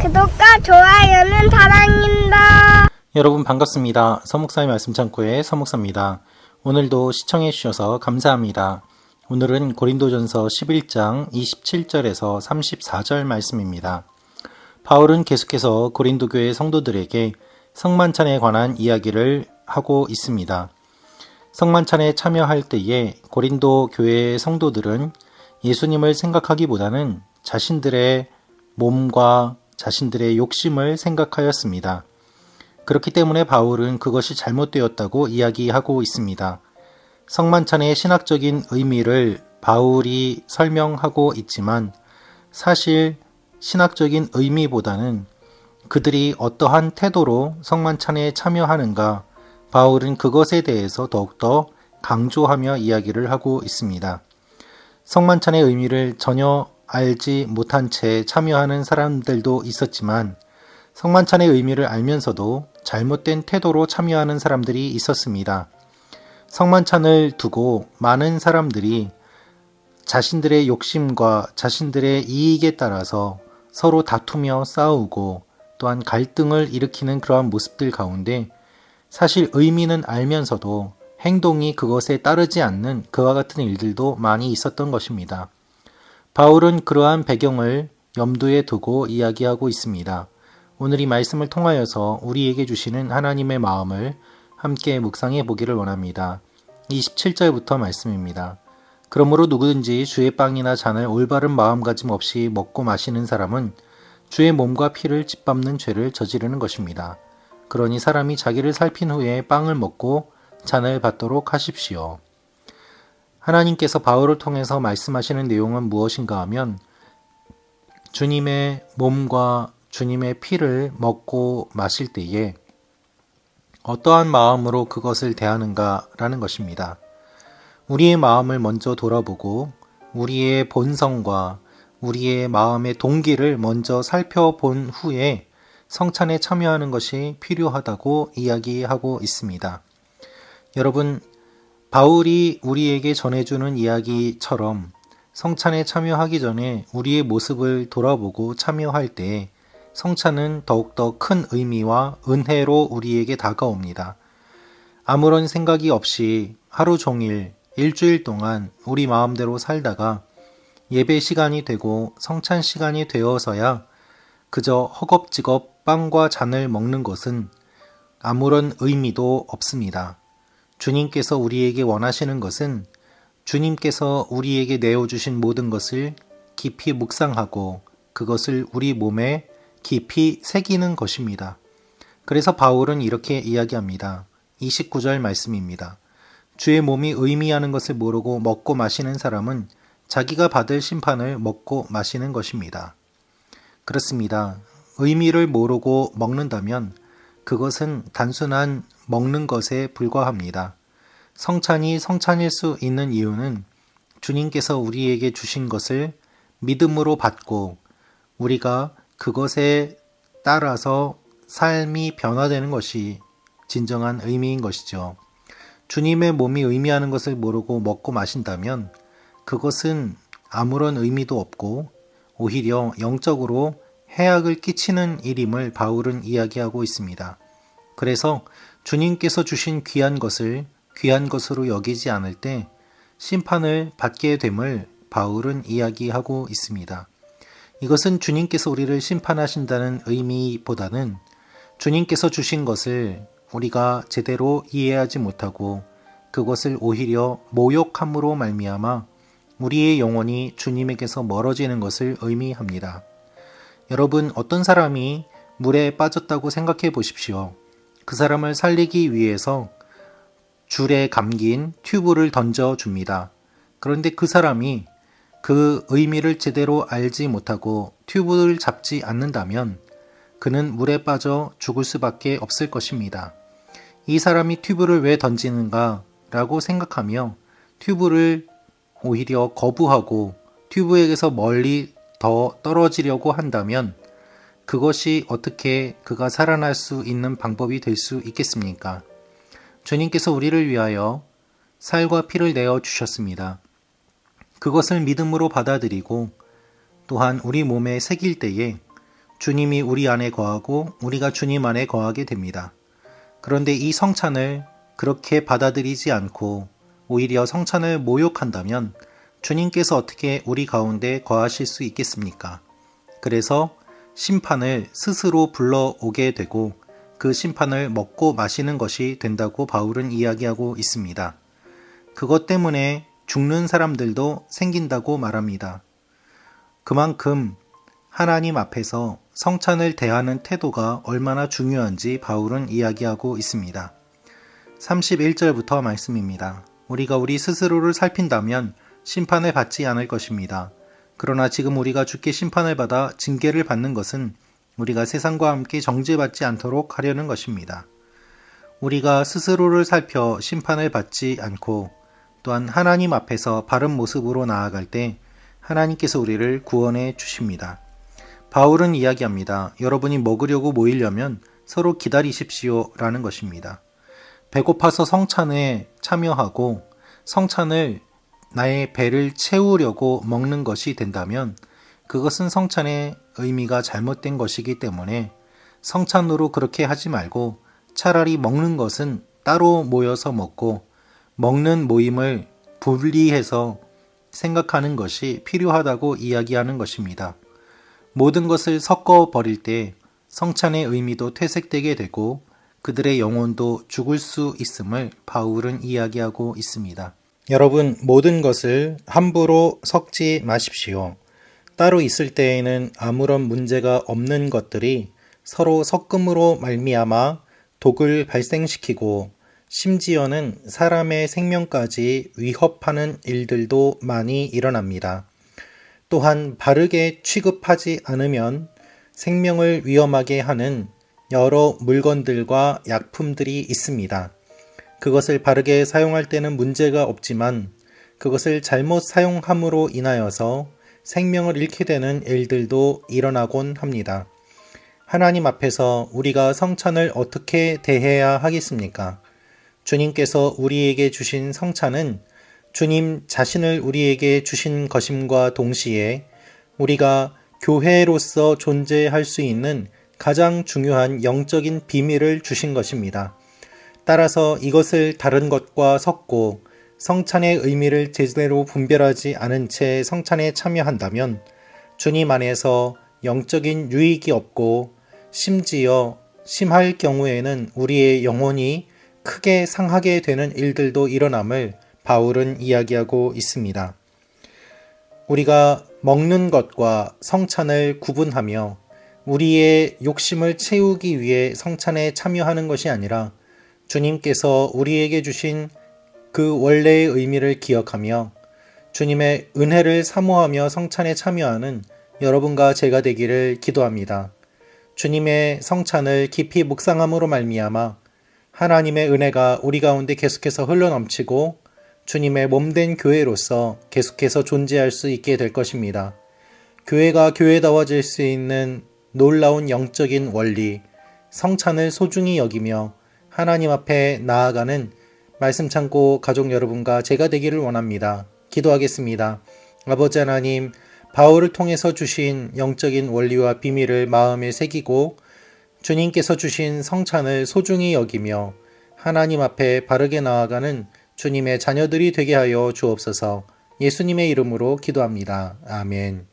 구독과 좋아요는 사랑입니다. 여러분 반갑습니다. 서목사의 말씀 창고의 서목사입니다. 오늘도 시청해 주셔서 감사합니다. 오늘은 고린도전서 11장 27절에서 34절 말씀입니다. 바울은 계속해서 고린도 교회 성도들에게 성만찬에 관한 이야기를 하고 있습니다. 성만찬에 참여할 때에 고린도 교회의 성도들은 예수님을 생각하기보다는 자신들의 몸과 자신들의 욕심을 생각하였습니다. 그렇기 때문에 바울은 그것이 잘못되었다고 이야기하고 있습니다. 성만찬의 신학적인 의미를 바울이 설명하고 있지만 사실 신학적인 의미보다는 그들이 어떠한 태도로 성만찬에 참여하는가, 바울은 그것에 대해서 더욱더 강조하며 이야기를 하고 있습니다. 성만찬의 의미를 전혀 알지 못한 채 참여하는 사람들도 있었지만 성만찬의 의미를 알면서도 잘못된 태도로 참여하는 사람들이 있었습니다. 성만찬을 두고 많은 사람들이 자신들의 욕심과 자신들의 이익에 따라서 서로 다투며 싸우고 또한 갈등을 일으키는 그러한 모습들 가운데 사실 의미는 알면서도 행동이 그것에 따르지 않는 그와 같은 일들도 많이 있었던 것입니다. 바울은 그러한 배경을 염두에 두고 이야기하고 있습니다. 오늘 이 말씀을 통하여서 우리에게 주시는 하나님의 마음을 함께 묵상해 보기를 원합니다. 27절부터 말씀입니다. 그러므로 누구든지 주의 빵이나 잔을 올바른 마음가짐 없이 먹고 마시는 사람은 주의 몸과 피를 짓밟는 죄를 저지르는 것입니다. 그러니 사람이 자기를 살핀 후에 빵을 먹고 잔을 받도록 하십시오. 하나님께서 바울을 통해서 말씀하시는 내용은 무엇인가 하면 주님의 몸과 주님의 피를 먹고 마실 때에 어떠한 마음으로 그것을 대하는가라는 것입니다. 우리의 마음을 먼저 돌아보고 우리의 본성과 우리의 마음의 동기를 먼저 살펴본 후에 성찬에 참여하는 것이 필요하다고 이야기하고 있습니다. 여러분, 바울이 우리에게 전해주는 이야기처럼 성찬에 참여하기 전에 우리의 모습을 돌아보고 참여할 때 성찬은 더욱더 큰 의미와 은혜로 우리에게 다가옵니다. 아무런 생각이 없이 하루 종일 일주일 동안 우리 마음대로 살다가 예배 시간이 되고 성찬 시간이 되어서야 그저 허겁지겁 빵과 잔을 먹는 것은 아무런 의미도 없습니다. 주님께서 우리에게 원하시는 것은 주님께서 우리에게 내어주신 모든 것을 깊이 묵상하고 그것을 우리 몸에 깊이 새기는 것입니다. 그래서 바울은 이렇게 이야기합니다. 29절 말씀입니다. 주의 몸이 의미하는 것을 모르고 먹고 마시는 사람은 자기가 받을 심판을 먹고 마시는 것입니다. 그렇습니다. 의미를 모르고 먹는다면 그것은 단순한 먹는 것에 불과합니다. 성찬이 성찬일 수 있는 이유는 주님께서 우리에게 주신 것을 믿음으로 받고 우리가 그것에 따라서 삶이 변화되는 것이 진정한 의미인 것이죠. 주님의 몸이 의미하는 것을 모르고 먹고 마신다면 그것은 아무런 의미도 없고 오히려 영적으로 해악을 끼치는 일임을 바울은 이야기하고 있습니다. 그래서 주님께서 주신 귀한 것을 귀한 것으로 여기지 않을 때 심판을 받게 됨을 바울은 이야기하고 있습니다. 이것은 주님께서 우리를 심판하신다는 의미보다는 주님께서 주신 것을 우리가 제대로 이해하지 못하고 그것을 오히려 모욕함으로 말미암아 우리의 영혼이 주님에게서 멀어지는 것을 의미합니다. 여러분, 어떤 사람이 물에 빠졌다고 생각해 보십시오. 그 사람을 살리기 위해서 줄에 감긴 튜브를 던져줍니다. 그런데 그 사람이 그 의미를 제대로 알지 못하고 튜브를 잡지 않는다면 그는 물에 빠져 죽을 수밖에 없을 것입니다. 이 사람이 튜브를 왜 던지는가 라고 생각하며 튜브를 오히려 거부하고 튜브에게서 멀리 더 떨어지려고 한다면 그것이 어떻게 그가 살아날 수 있는 방법이 될 수 있겠습니까? 주님께서 우리를 위하여 살과 피를 내어 주셨습니다. 그것을 믿음으로 받아들이고 또한 우리 몸에 새길 때에 주님이 우리 안에 거하고 우리가 주님 안에 거하게 됩니다. 그런데 이 성찬을 그렇게 받아들이지 않고 오히려 성찬을 모욕한다면 주님께서 어떻게 우리 가운데 거하실 수 있겠습니까? 그래서 심판을 스스로 불러오게 되고 그 심판을 먹고 마시는 것이 된다고 바울은 이야기하고 있습니다. 그것 때문에 죽는 사람들도 생긴다고 말합니다. 그만큼 하나님 앞에서 성찬을 대하는 태도가 얼마나 중요한지 바울은 이야기하고 있습니다. 31절부터 말씀입니다. 우리가 우리 스스로를 살핀다면 심판을 받지 않을 것입니다. 그러나 지금 우리가 주께 심판을 받아 징계를 받는 것은 우리가 세상과 함께 정죄받지 않도록 하려는 것입니다. 우리가 스스로를 살펴 심판을 받지 않고 또한 하나님 앞에서 바른 모습으로 나아갈 때 하나님께서 우리를 구원해 주십니다. 바울은 이야기합니다. 여러분이 먹으려고 모이려면 서로 기다리십시오 라는 것입니다. 배고파서 성찬에 참여하고 성찬을 나의 배를 채우려고 먹는 것이 된다면 그것은 성찬의 의미가 잘못된 것이기 때문에 성찬으로 그렇게 하지 말고 차라리 먹는 것은 따로 모여서 먹고 먹는 모임을 분리해서 생각하는 것이 필요하다고 이야기하는 것입니다. 모든 것을 섞어 버릴 때 성찬의 의미도 퇴색되게 되고 그들의 영혼도 죽을 수 있음을 바울은 이야기하고 있습니다. 여러분, 모든 것을 함부로 섞지 마십시오. 따로 있을 때에는 아무런 문제가 없는 것들이 서로 섞음으로 말미암아 독을 발생시키고 심지어는 사람의 생명까지 위협하는 일들도 많이 일어납니다. 또한 바르게 취급하지 않으면 생명을 위험하게 하는 여러 물건들과 약품들이 있습니다. 그것을 바르게 사용할 때는 문제가 없지만 그것을 잘못 사용함으로 인하여서 생명을 잃게 되는 일들도 일어나곤 합니다. 하나님 앞에서 우리가 성찬을 어떻게 대해야 하겠습니까? 주님께서 우리에게 주신 성찬은 주님 자신을 우리에게 주신 것임과 동시에 우리가 교회로서 존재할 수 있는 가장 중요한 영적인 비밀을 주신 것입니다. 따라서 이것을 다른 것과 섞고 성찬의 의미를 제대로 분별하지 않은 채 성찬에 참여한다면 주님 안에서 영적인 유익이 없고 심지어 심할 경우에는 우리의 영혼이 크게 상하게 되는 일들도 일어남을 바울은 이야기하고 있습니다. 우리가 먹는 것과 성찬을 구분하며 우리의 욕심을 채우기 위해 성찬에 참여하는 것이 아니라 주님께서 우리에게 주신 그 원래의 의미를 기억하며 주님의 은혜를 사모하며 성찬에 참여하는 여러분과 제가 되기를 기도합니다. 주님의 성찬을 깊이 묵상함으로 말미암아 하나님의 은혜가 우리 가운데 계속해서 흘러넘치고 주님의 몸된 교회로서 계속해서 존재할 수 있게 될 것입니다. 교회가 교회다워질 수 있는 놀라운 영적인 원리, 성찬을 소중히 여기며 하나님 앞에 나아가는 말씀 창고 가족 여러분과 제가 되기를 원합니다. 기도하겠습니다. 아버지 하나님, 바울을 통해서 주신 영적인 원리와 비밀을 마음에 새기고 주님께서 주신 성찬을 소중히 여기며 하나님 앞에 바르게 나아가는 주님의 자녀들이 되게 하여 주옵소서. 예수님의 이름으로 기도합니다. 아멘.